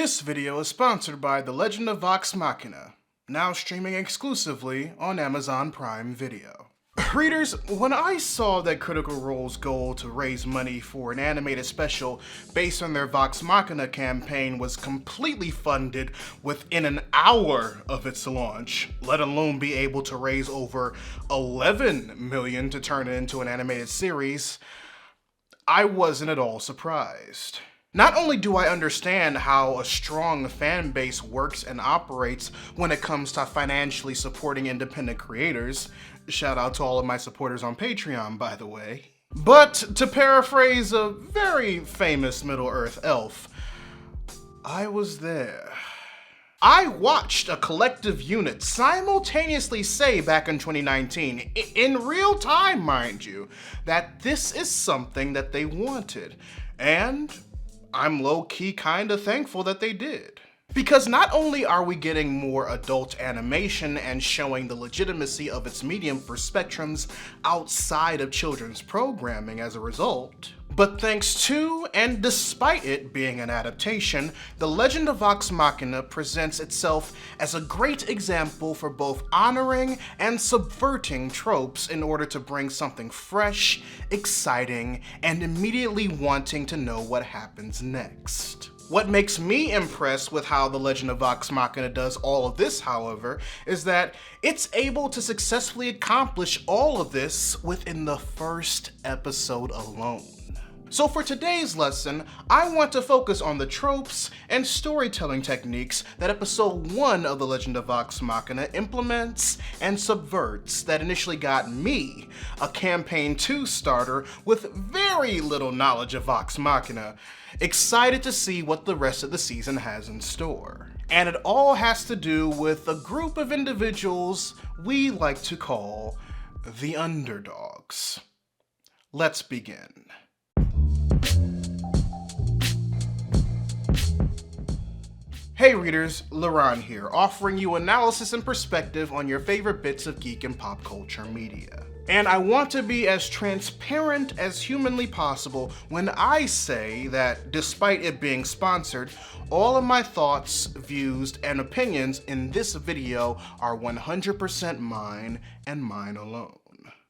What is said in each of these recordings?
This video is sponsored by The Legend of Vox Machina, now streaming exclusively on Amazon Prime Video. Readers, when I saw that Critical Role's goal to raise money for an animated special based on their Vox Machina campaign was completely funded within an hour of its launch, let alone be able to raise over 11 million to turn it into an animated series, I wasn't at all surprised. Not only do I understand how a strong fan base works and operates when it comes to financially supporting independent creators, shout out to all of my supporters on Patreon, by the way, but to paraphrase a very famous Middle-earth elf, I was there. I watched a collective unit simultaneously say back in 2019, in real time mind you, that this is something that they wanted, and I'm low-key kinda thankful that they did. Because not only are we getting more adult animation and showing the legitimacy of its medium for spectrums outside of children's programming as a result, but thanks to, and despite it being an adaptation, The Legend of Vox Machina presents itself as a great example for both honoring and subverting tropes in order to bring something fresh, exciting, and immediately wanting to know what happens next. What makes me impressed with how The Legend of Vox Machina does all of this, however, is that it's able to successfully accomplish all of this within the first episode alone. So for today's lesson, I want to focus on the tropes and storytelling techniques that episode 1 of The Legend of Vox Machina implements and subverts that initially got me, a campaign 2 starter with very little knowledge of Vox Machina, excited to see what the rest of the season has in store. And it all has to do with a group of individuals we like to call the Underdogs. Let's begin. Hey readers, Laron here, offering you analysis and perspective on your favorite bits of geek and pop culture media. And I want to be as transparent as humanly possible when I say that, despite it being sponsored, all of my thoughts, views, and opinions in this video are 100% mine and mine alone.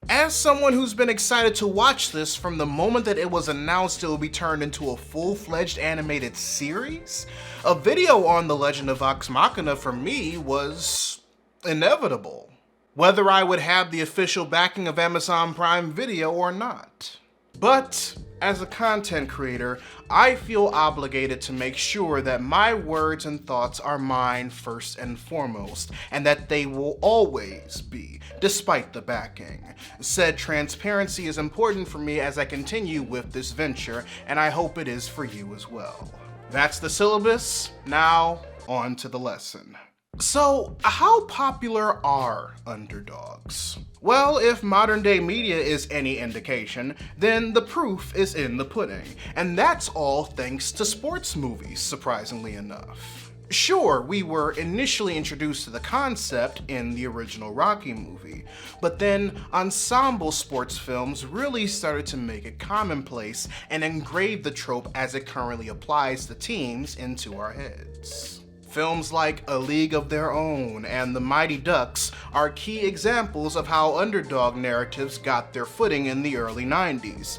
As someone who's been excited to watch this from the moment that it was announced it will be turned into a full-fledged animated series, a video on The Legend of Vox Machina for me was inevitable, whether I would have the official backing of Amazon Prime Video or not. But as a content creator, I feel obligated to make sure that my words and thoughts are mine first and foremost, and that they will always be, despite the backing. Said transparency is important for me as I continue with this venture, and I hope it is for you as well. That's the syllabus. Now, on to the lesson. So, how popular are underdogs? Well, if modern day media is any indication, then the proof is in the pudding. And that's all thanks to sports movies, surprisingly enough. Sure, we were initially introduced to the concept in the original Rocky movie, but then ensemble sports films really started to make it commonplace and engrave the trope as it currently applies to teams into our heads. Films like A League of Their Own and The Mighty Ducks are key examples of how underdog narratives got their footing in the early 90s.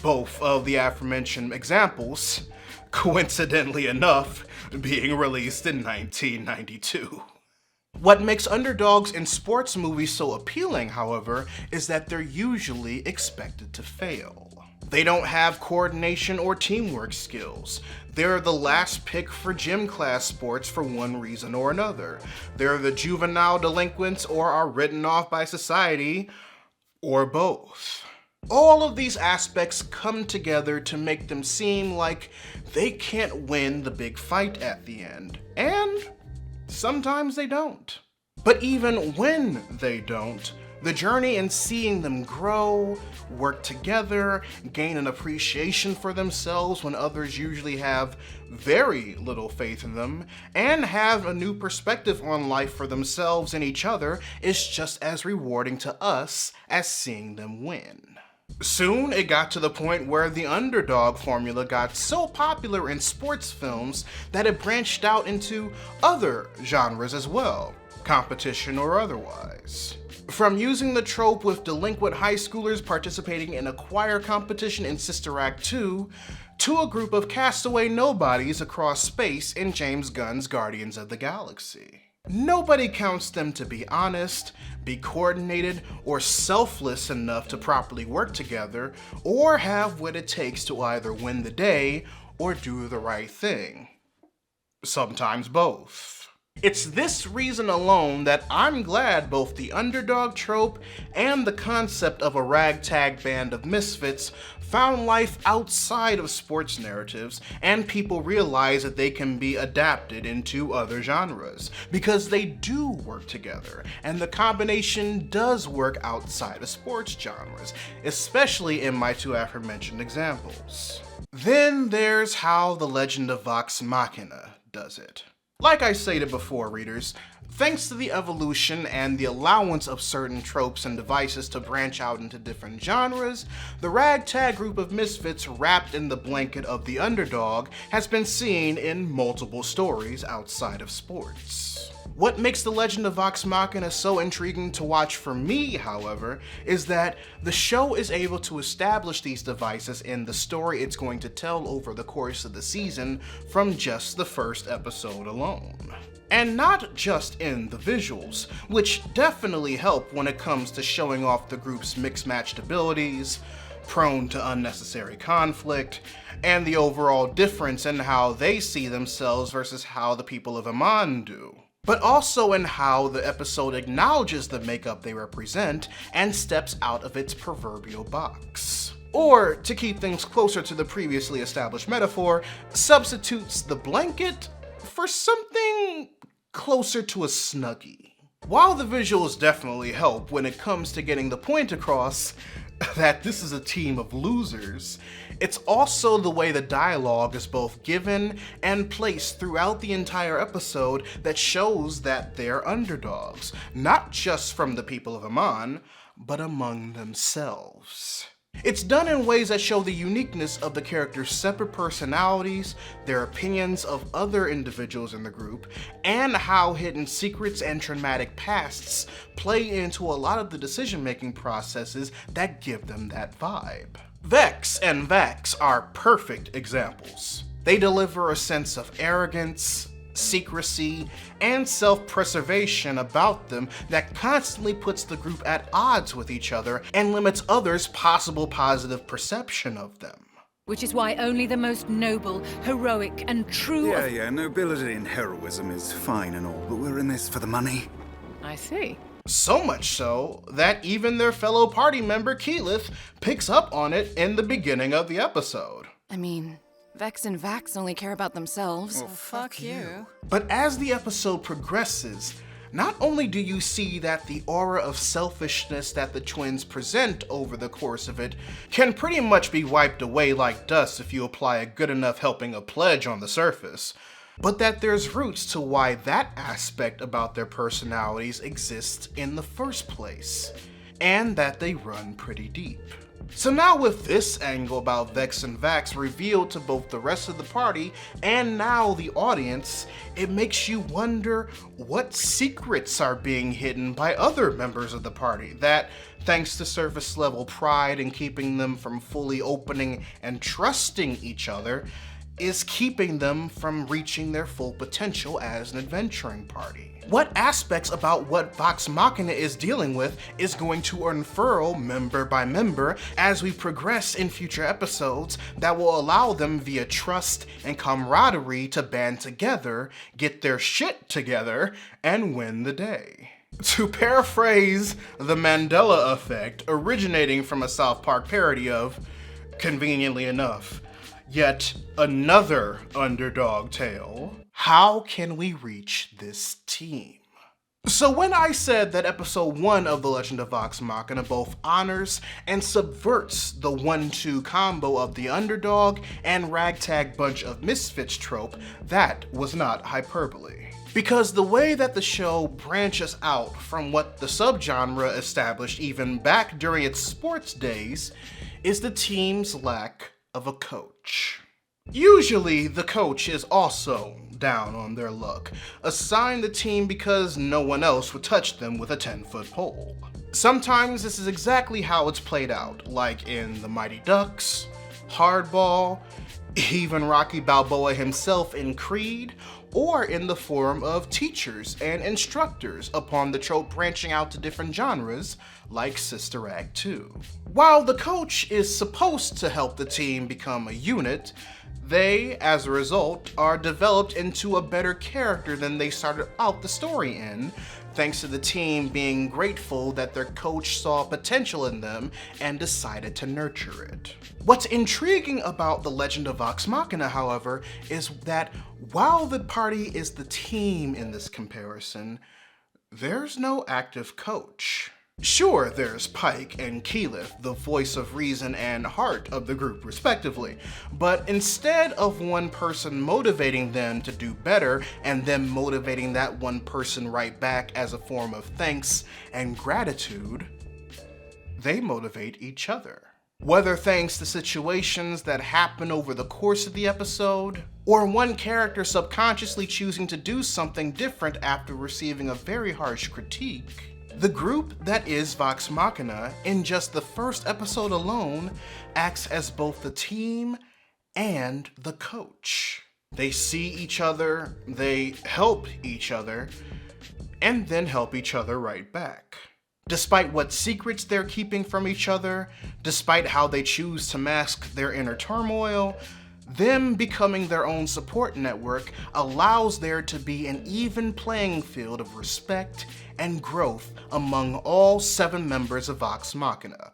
Both of the aforementioned examples, coincidentally enough, being released in 1992. What makes underdogs in sports movies so appealing, however, is that they're usually expected to fail. They don't have coordination or teamwork skills. They're the last pick for gym class sports for one reason or another. They're the juvenile delinquents or are written off by society, or both. All of these aspects come together to make them seem like they can't win the big fight at the end. And sometimes they don't. But even when they don't, the journey in seeing them grow, work together, gain an appreciation for themselves when others usually have very little faith in them, and have a new perspective on life for themselves and each other is just as rewarding to us as seeing them win. Soon, it got to the point where the underdog formula got so popular in sports films that it branched out into other genres as well, competition or otherwise. From using the trope with delinquent high schoolers participating in a choir competition in Sister Act 2, to a group of castaway nobodies across space in James Gunn's Guardians of the Galaxy. Nobody counts them to be honest, be coordinated, or selfless enough to properly work together, or have what it takes to either win the day or do the right thing. Sometimes both. It's this reason alone that I'm glad both the underdog trope and the concept of a ragtag band of misfits found life outside of sports narratives, and people realize that they can be adapted into other genres, because they do work together, and the combination does work outside of sports genres, especially in my two aforementioned examples. Then there's how the legend of Vox Machina does it. Like I stated before, readers, thanks to the evolution and the allowance of certain tropes and devices to branch out into different genres, the ragtag group of misfits wrapped in the blanket of the underdog has been seen in multiple stories outside of sports. What makes the legend of Vox Machina so intriguing to watch for me, however, is that the show is able to establish these devices in the story it's going to tell over the course of the season from just the first episode alone. And not just in the visuals, which definitely help when it comes to showing off the group's mixed-matched abilities, prone to unnecessary conflict, and the overall difference in how they see themselves versus how the people of Amman do, but also in how the episode acknowledges the makeup they represent and steps out of its proverbial box. Or, to keep things closer to the previously established metaphor, substitutes the blanket for something closer to a snuggie. While the visuals definitely help when it comes to getting the point across that this is a team of losers, it's also the way the dialogue is both given and placed throughout the entire episode that shows that they're underdogs, not just from the people of Amman, but among themselves. It's done in ways that show the uniqueness of the characters' separate personalities, their opinions of other individuals in the group, and how hidden secrets and traumatic pasts play into a lot of the decision-making processes that give them that vibe. Vex and Vax are perfect examples. They deliver a sense of arrogance, secrecy, and self-preservation about them that constantly puts the group at odds with each other and limits others' possible positive perception of them. Which is why only the most noble, heroic, and true Yeah, nobility and heroism is fine and all, but we're in this for the money. I see. So much so that even their fellow party member Keyleth picks up on it in the beginning of the episode. I mean, Vex and Vax only care about themselves. Well, fuck you. But as the episode progresses, not only do you see that the aura of selfishness that the twins present over the course of it can pretty much be wiped away like dust if you apply a good enough helping of pledge on the surface, but that there's roots to why that aspect about their personalities exists in the first place, and that they run pretty deep. So now with this angle about Vex and Vax revealed to both the rest of the party and now the audience, it makes you wonder what secrets are being hidden by other members of the party that, thanks to surface level pride in keeping them from fully opening and trusting each other, is keeping them from reaching their full potential as an adventuring party. What aspects about what Vox Machina is dealing with is going to unfurl member by member as we progress in future episodes that will allow them via trust and camaraderie to band together, get their shit together, and win the day. To paraphrase the Mandela effect originating from a South Park parody of, conveniently enough, yet another underdog tale. How can we reach this team? So when I said that episode 1 of The Legend of Vox Machina both honors and subverts the 1-2 combo of the underdog and ragtag bunch of misfits trope, that was not hyperbole. Because the way that the show branches out from what the subgenre established even back during its sports days is the team's lack of a coach. Usually, the coach is also down on their luck, assigned the team because no one else would touch them with a 10-foot pole. Sometimes this is exactly how it's played out, like in The Mighty Ducks, Hardball, even Rocky Balboa himself in Creed, or in the form of teachers and instructors upon the trope branching out to different genres, like Sister Act 2. While the coach is supposed to help the team become a unit, they, as a result, are developed into a better character than they started out the story in, thanks to the team being grateful that their coach saw potential in them and decided to nurture it. What's intriguing about The Legend of Vox Machina, however, is that while the party is the team in this comparison, there's no active coach. Sure, there's Pike and Keyleth, the voice of reason and heart of the group respectively, but instead of one person motivating them to do better and them motivating that one person right back as a form of thanks and gratitude, they motivate each other. Whether thanks to situations that happen over the course of the episode, or one character subconsciously choosing to do something different after receiving a very harsh critique, the group that is Vox Machina, in just the first episode alone, acts as both the team and the coach. They see each other, they help each other, and then help each other right back. Despite what secrets they're keeping from each other, despite how they choose to mask their inner turmoil, them becoming their own support network allows there to be an even playing field of respect and growth among all 7 members of Vox Machina.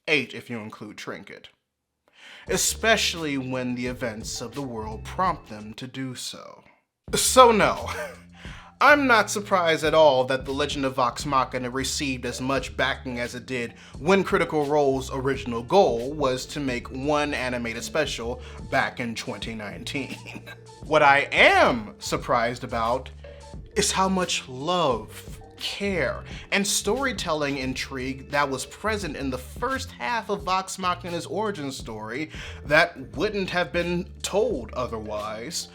8 if you include Trinket. Especially when the events of the world prompt them to do so. So no, I'm not surprised at all that The Legend of Vox Machina received as much backing as it did when Critical Role's original goal was to make one animated special back in 2019. What I am surprised about is how much love, care, and storytelling intrigue that was present in the first half of Vox Machina's origin story that wouldn't have been told otherwise,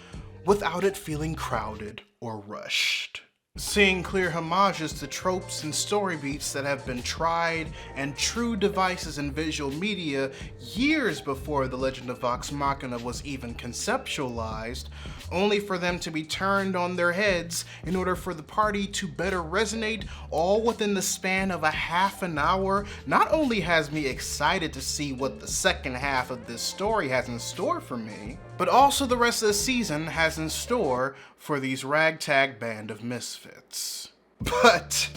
without it feeling crowded or rushed. Seeing clear homages to tropes and story beats that have been tried and true devices in visual media years before The Legend of Vox Machina was even conceptualized, only for them to be turned on their heads in order for the party to better resonate all within the span of a half an hour, not only has me excited to see what the second half of this story has in store for me, but also the rest of the season has in store for these ragtag band of misfits. But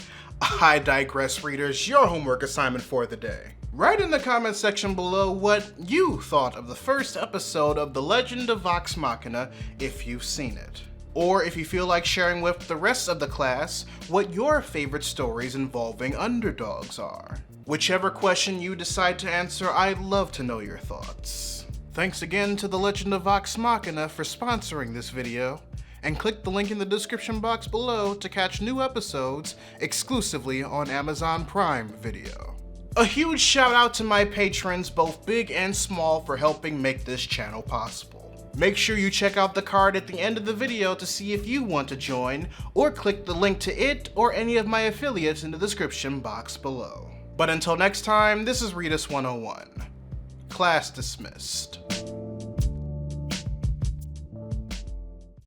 I digress, readers. Your homework assignment for the day. Write in the comment section below what you thought of the first episode of The Legend of Vox Machina if you've seen it. Or if you feel like sharing with the rest of the class what your favorite stories involving underdogs are. Whichever question you decide to answer, I'd love to know your thoughts. Thanks again to The Legend of Vox Machina for sponsoring this video, and click the link in the description box below to catch new episodes exclusively on Amazon Prime Video. A huge shout out to my patrons, both big and small, for helping make this channel possible. Make sure you check out the card at the end of the video to see if you want to join, or click the link to it or any of my affiliates in the description box below. But until next time, this is Readus 101. Class dismissed.